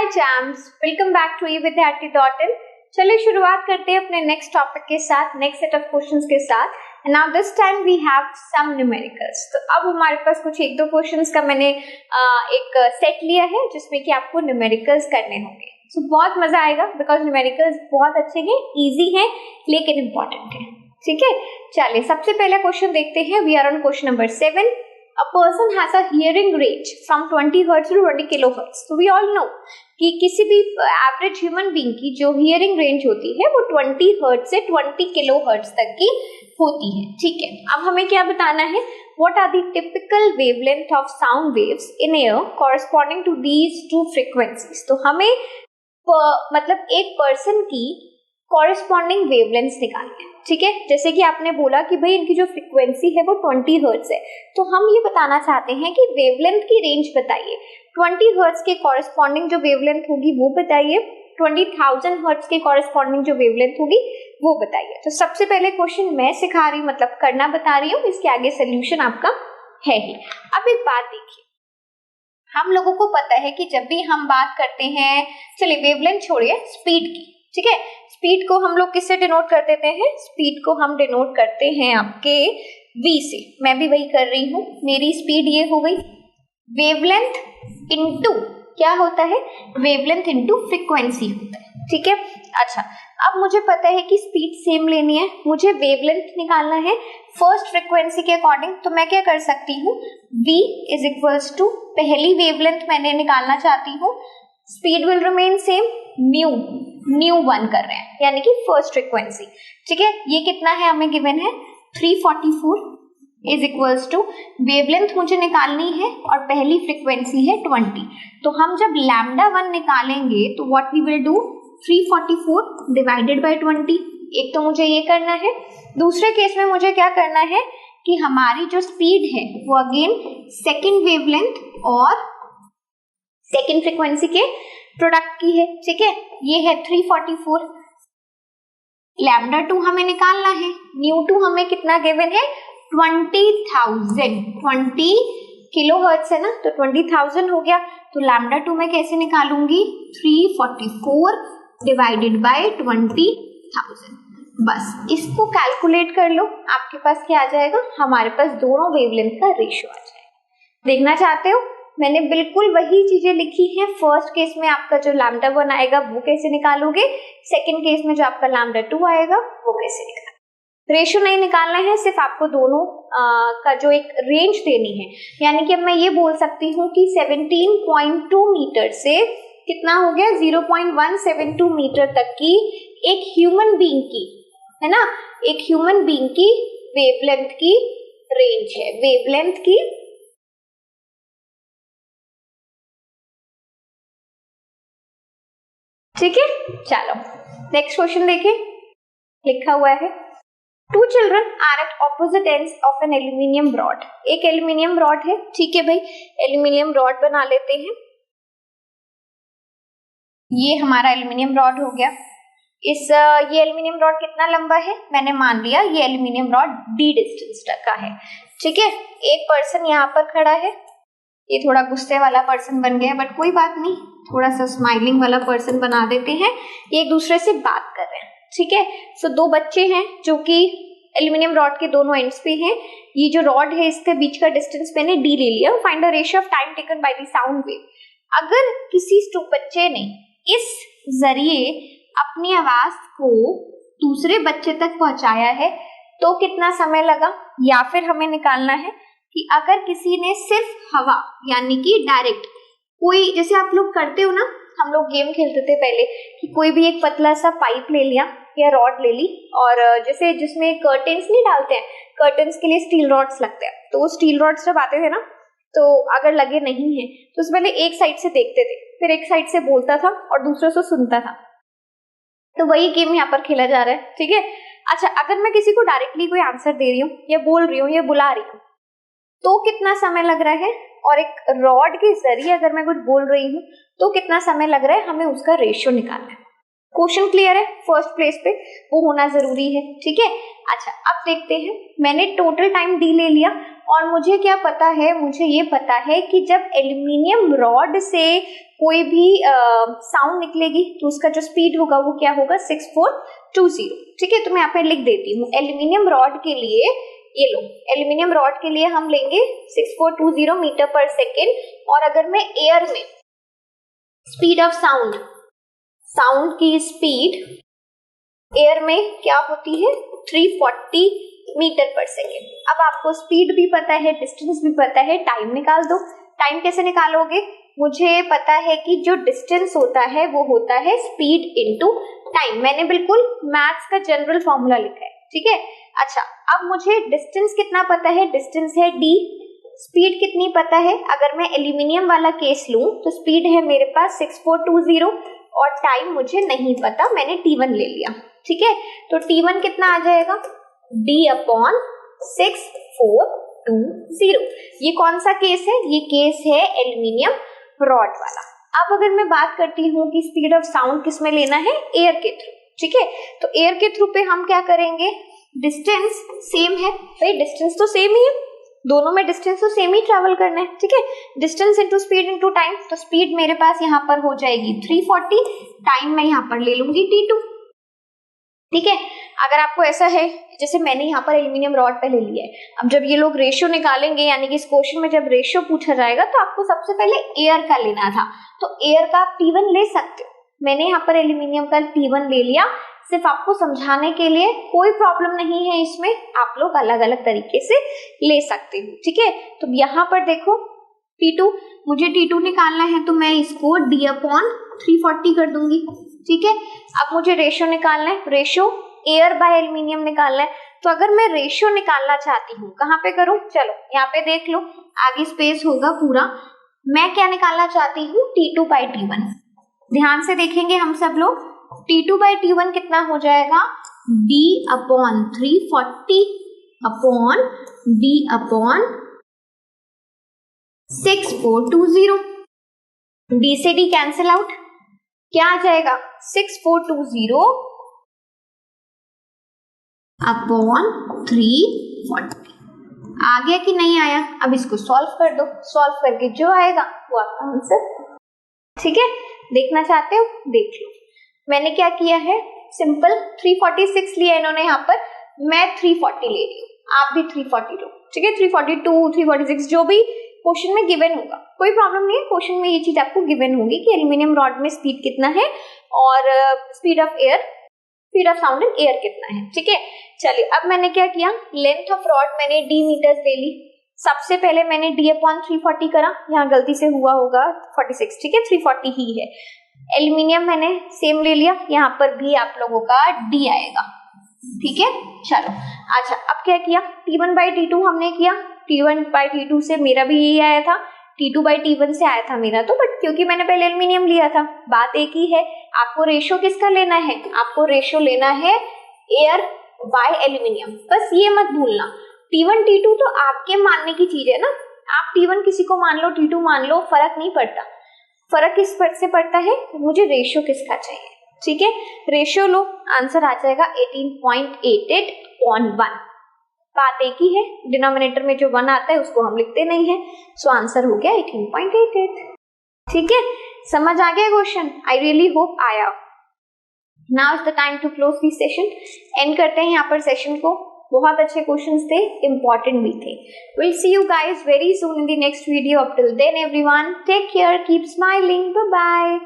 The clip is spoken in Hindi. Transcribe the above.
Hi James, welcome back to evidyarthi.in। चलिए शुरुआत करते हैं अपने नेक्स्ट टॉपिक के साथ, नेक्स्ट सेट ऑफ क्वेश्चंस के साथ। And now this time we have some numericals. तो अब हमारे पास कुछ एक दो क्वेश्चंस का मैंने एक सेट लिया है जिसमें कि आपको न्यूमेरिकल्स करने होंगे। सो बहुत मजा आएगा बिकॉज न्यूमेरिकल्स बहुत अच्छे हैं, इजी हैं लेकिन इंपॉर्टेंट है। ठीक है, चलिए सबसे पहला क्वेश्चन देखते हैं। We are on question number 7। A person has a hearing range from 20 Hz to 20 kHz. So we all know कि किसी भी एवरेज ह्यूमन बीइंग की जो हियरिंग रेंज होती है वो 20 हर्ट्ज से 20 किलोहर्ट्ज तक की होती है। ठीक है, अब हमें क्या बताना है? What are the typical wavelength of sound waves in air corresponding to these two frequencies? तो हमें मतलब एक पर्सन की कॉरेस्पॉन्डिंग वेवलेंथ निकालनी है। ठीक है, जैसे कि आपने बोला कि भाई इनकी जो फ्रीक्वेंसी है वो 20 हर्ट्ज है, तो हम ये बताना चाहते हैं कि वेवलेंथ की रेंज बताइए। 20 हर्ट्ज के कॉरेस्पॉन्डिंग जो वेवलेंथ होगी वो बताइए, 20,000 हर्ट्ज के कॉरेस्पॉन्डिंग जो वेवलेंथ होगी वो बताइए। तो सबसे पहले क्वेश्चन मैं सिखा रही हूँ, मतलब करना बता रही हूँ, इसके आगे सोल्यूशन आपका है ही। अब एक बात देखिए, हम लोगों को पता है कि जब भी हम बात करते हैं, चलिए वेवलेंथ छोड़िए, स्पीड की, ठीक है, स्पीड को हम लोग किससे डिनोट कर देते हैं? स्पीड को हम डिनोट करते हैं आपके v से। मैं भी वही कर रही हूँ, मेरी स्पीड ये हो गई। वेवलेंथ इनटू क्या होता है? वेवलेंथ इनटू फ्रीक्वेंसी होता है। ठीक है, अच्छा अब मुझे पता है कि स्पीड सेम लेनी है, मुझे वेवलेंथ निकालना है फर्स्ट फ्रीक्वेंसी के अकॉर्डिंग। तो मैं क्या कर सकती हूँ? v इज इक्वल्स टू पहली वेवलेंथ मैंने निकालना चाहती हूँ, speed will remain same, new 1 कर रहे हैं यानी कि फर्स्ट फ्रीक्वेंसी। ठीक है, ये कितना है हमें गिवन है? 344 इज इक्वल्स टू वेवलेंथ मुझे निकालनी है और पहली फ्रीक्वेंसी है 20। तो हम जब लैम्डा 1 निकालेंगे तो what we will do? 344 divided by 20। एक तो मुझे ये करना है, दूसरे केस में मुझे क्या करना है कि हमारी जो स्पीड है वो अगेन सेकेंड वेवलेंथ और सेकेंड फ्रीक्वेंसी के प्रोडक्ट की है। ठीक है, ये है 344। लैम्डा 2 हमें निकालना है, न्यू 2 हमें कितना गिवन है? 20,000। 20 किलोहर्ट्ज है ना, तो 20,000 हो गया। तो लैम्डा 2 मैं कैसे निकालूंगी? 344 डिवाइडेड बाय 20,000। बस इसको कैलकुलेट कर लो, आपके पास क्या आ जाएगा? हमारे पास दोनों वेवलेंथ का रेशियो आ जाएगा। देखना चाहते हो? मैंने बिल्कुल वही चीजें लिखी हैं। फर्स्ट केस में आपका जो लैम्डा 1 आएगा वो कैसे निकालोगे, सेकंड केस में जो आपका लैम्डा 2 आएगा वो कैसे निकालोगे। रेशियो नहीं निकालना है, सिर्फ आपको दोनों का जो एक रेंज देनी है। यानी कि अब मैं ये बोल सकती हूँ कि 17.2 मीटर से कितना हो गया? 0.172 मीटर तक की एक ह्यूमन बीइंग की, है ना, एक ह्यूमन बीइंग की वेवलेंथ की रेंज है, वेवलेंथ की। ठीक है, चलो नेक्स्ट क्वेश्चन देखिए। लिखा हुआ है, two children are at opposite ends of an aluminium rod. एक एल्यूमिनियम रॉड है, ठीक है भाई, एल्यूमिनियम रॉड बना लेते हैं। ये हमारा एल्यूमिनियम रॉड हो गया। ये एल्यूमिनियम रॉड कितना लंबा है? मैंने मान लिया ये एल्यूमिनियम रॉड d डिस्टेंस तक का है। ठीक है, एक पर्सन यहाँ पर खड़ा है, ये थोड़ा गुस्से वाला पर्सन बन गया, बट कोई बात नहीं, थोड़ा सा स्माइलिंग वाला पर्सन बना देते हैं। ये एक दूसरे से बात कर रहे हैं। ठीक है, सो दो बच्चे हैं जो कि एल्यूमिनियम रॉड के दोनों एंड्स पे हैं। ये जो रॉड है इसके बीच का डिस्टेंस मैंने d ले लिया। Find the ratio of time taken by the sound wave. अगर किसी बच्चे ने इस जरिए अपनी आवाज को दूसरे बच्चे तक पहुंचाया है तो कितना समय लगा? या फिर हमें निकालना है कि अगर किसी ने सिर्फ हवा यानी कि डायरेक्ट कोई, जैसे आप लोग करते हो ना, हम लोग गेम खेलते थे पहले कि कोई भी एक पतला सा पाइप ले लिया या रॉड ले ली, और जैसे जिसमें कर्टेन्स नहीं डालते हैं, कर्टेन्स के लिए स्टील रॉड्स लगते हैं, तो वो स्टील रॉड्स जब आते थे ना, तो अगर लगे नहीं है तो उसमें पहले एक साइड से देखते थे, फिर एक साइड से बोलता था और दूसरे से सुनता था। तो वही गेम यहाँ पर खेला जा रहा है। ठीक है, अच्छा अगर मैं किसी को डायरेक्टली कोई आंसर दे रही हूँ या बोल रही हूँ या बुला रही हूँ तो कितना समय लग रहा है, और एक रॉड के जरिए अगर मैं कुछ बोल रही हूँ तो कितना समय लग रहा है, हमें उसका रेशियो निकालना है। क्वेश्चन क्लियर है? फर्स्ट प्लेस पे वो होना जरूरी है, ठीक है। अच्छा अब देखते हैं, मैंने टोटल टाइम डी ले लिया और मुझे क्या पता है, मुझे ये पता है कि जब एल्यूमिनियम रॉड से कोई भी साउंड निकलेगी तो उसका जो स्पीड होगा वो क्या होगा, 6420, ठीक है। तो मैं यहाँ पे लिख देती हूँ एल्यूमिनियम रॉड के लिए, ये लो एल्यूमिनियम रॉड के लिए हम लेंगे 6420 मीटर पर सेकेंड। और अगर मैं एयर में स्पीड ऑफ साउंड की स्पीड एयर में क्या होती है, 340 मीटर पर सेकेंड। अब आपको स्पीड भी पता है, डिस्टेंस भी पता है, टाइम निकाल दो। टाइम कैसे निकालोगे, मुझे पता है कि जो डिस्टेंस होता है वो होता है स्पीड इनटू टाइम। मैंने बिल्कुल मैथ्स का जनरल फॉर्मूला लिखा है, ठीक है। अच्छा अब मुझे डिस्टेंस कितना पता है, डिस्टेंस है d, स्पीड कितनी पता है, अगर मैं एल्यूमिनियम वाला केस लूं तो स्पीड है मेरे पास 6420 और टाइम मुझे नहीं पता, मैंने t1 ले लिया, ठीक है। तो t1 कितना आ जाएगा, d/6420। ये कौन सा केस है, ये केस है एल्यूमिनियम रॉड वाला। अब अगर मैं बात करती हूँ कि स्पीड ऑफ साउंड किस में लेना है, एयर के थ्रू, ठीक है। तो एयर के थ्रू पे हम क्या करेंगे, डिस्टेंस सेम है भाई, डिस्टेंस तो सेम ही है, दोनों में डिस्टेंस तो सेम ही ट्रैवल करना है, ठीक है। Distance into speed into time, तो स्पीड मेरे पास यहाँ पर हो जाएगी 340, टाइम मैं यहाँ पर ले लूंगी t2, ठीक है। अगर आपको ऐसा है जैसे मैंने यहाँ पर एल्यूमिनियम रॉड पहले लिया है, अब जब ये लोग रेशियो निकालेंगे यानी कि इस क्वेश्चन में जब रेशियो पूछा जाएगा तो आपको सबसे पहले एयर का लेना था, तो एयर का आप t1 ले सकते हो। मैंने यहाँ पर एल्यूमिनियम का t1 ले लिया, सिर्फ आपको समझाने के लिए, कोई प्रॉब्लम नहीं है इसमें, आप लोग अलग अलग तरीके से ले सकते हो, ठीक है। तो यहाँ पर देखो t2, मुझे t2 निकालना है तो मैं इसको d/340 कर दूंगी, ठीक है। अब मुझे रेशियो निकालना है, रेशियो एयर बाय एल्यूमिनियम निकालना है। तो अगर मैं रेशियो निकालना चाहती हूँ कहाँ पे करूँ, चलो यहाँ पे देख लो, आगे स्पेस होगा पूरा। मैं क्या निकालना चाहती हूँ, t2/t1। ध्यान से देखेंगे हम सब लोग, t2/t1 कितना हो जाएगा, d/340 अपॉन d/6420। d से d कैंसिल आउट, क्या आ जाएगा 6420 अपॉन 340। आ गया कि नहीं आया, अब इसको सॉल्व कर दो, सॉल्व करके जो आएगा वो आपका आंसर, ठीक है। देखना चाहते हो देख लो, मैंने क्या किया है, सिंपल 346 लिया इन्होंने यहाँ पर, मैं 340 ले रही हूँ, आप भी 340 लो, ठीक है। 342 346 जो भी क्वेश्चन में गिवन होगा, कोई प्रॉब्लम नहीं है, क्वेश्चन में ये चीज आपको गिवन होगी कि एल्यूमिनियम रॉड में स्पीड कितना है और speed of sound in air कितना है, ठीक है। चलिए अब मैंने क्या किया, लेंथ ऑफ रॉड मैंने d मीटर्स ले ली। सबसे पहले मैंने d/340 करा, यहाँ गलती से हुआ होगा 46, ठीक है, 340 ही है। एल्यूमिनियम मैंने सेम ले लिया, यहाँ पर भी आप लोगों का d आएगा, ठीक है। चलो अच्छा अब क्या किया, t1/t2 हमने किया, t1/t2 से मेरा भी यही आया था, t2/t1 से आया था मेरा तो, बट क्योंकि मैंने पहले एल्यूमिनियम लिया था, बात एक ही है। आपको रेशियो किसका लेना है, आपको रेशियो लेना है एयर बाय एल्यूमिनियम, बस ये मत भूलना। t1 t2 तो आपके मानने की चीज है ना, आप t1 किसी को मान लो, t2 मान लो, फर्क नहीं पड़ता। फर्क किस पर से पड़ता है, मुझे रेशियो किसका चाहिए, ठीक है। रेशियो लो, आंसर आ जाएगा 18.88/1। बात एक ही है, डिनोमिनेटर में जो 1 आता है उसको हम लिखते नहीं है, सो आंसर हो गया 18.88, ठीक है। समझ आ गया क्वेश्चन, आई रियली होप आया। Now is the time to close this session, end करते हैं यहाँ पर सेशन को। बहुत अच्छे क्वेश्चंस थे, इंपॉर्टेंट भी थे। Will see you guys very soon in the next video. Up till then everyone, take care, keep smiling, bye bye.